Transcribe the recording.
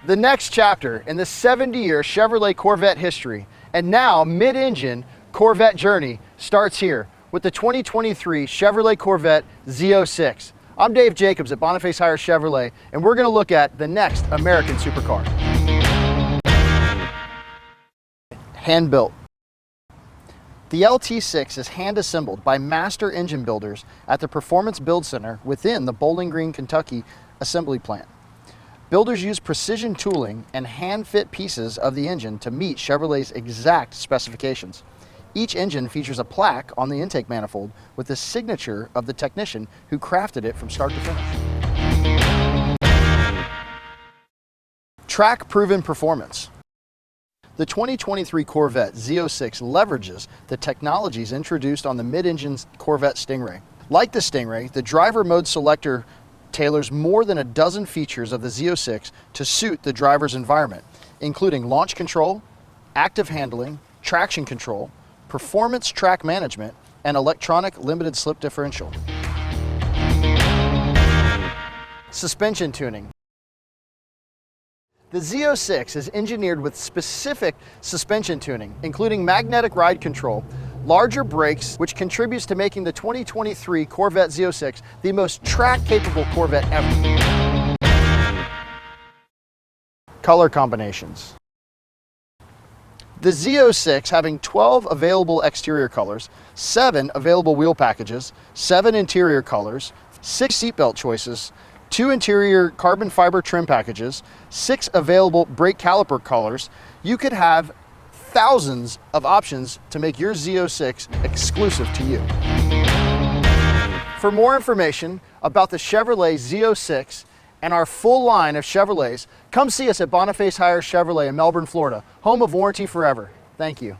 The next chapter in the 70-year Chevrolet Corvette history and now mid-engine Corvette journey starts here with the 2023 Chevrolet Corvette Z06. I'm Dave Jacobs at Boniface Hiers Chevrolet, and we're going to look at the next American supercar. Hand-built. The LT6 is hand-assembled by master engine builders at the Performance Build Center within the Bowling Green, Kentucky assembly plant. Builders use precision tooling and hand-fit pieces of the engine to meet Chevrolet's exact specifications. Each engine features a plaque on the intake manifold with the signature of the technician who crafted it from start to finish. Track-proven performance. The 2023 Corvette Z06 leverages the technologies introduced on the mid-engine Corvette Stingray. Like the Stingray, the driver mode selector tailors more than a dozen features of the Z06 to suit the driver's environment, including launch control, active handling, traction control, performance track management, and electronic limited slip differential. Suspension tuning. The Z06 is engineered with specific suspension tuning, including magnetic ride control, larger brakes, which contributes to making the 2023 Corvette Z06 the most track-capable Corvette ever. Color combinations. The Z06 having 12 available exterior colors, 7 available wheel packages, 7 interior colors, 6 seatbelt choices, 2 interior carbon fiber trim packages, 6 available brake caliper colors, you could have thousands of options to make your Z06 exclusive to you. For more information about the Chevrolet Z06 and our full line of Chevrolets, come see us at Boniface Hiers Chevrolet in Melbourne, Florida, home of Warranty Forever. Thank you.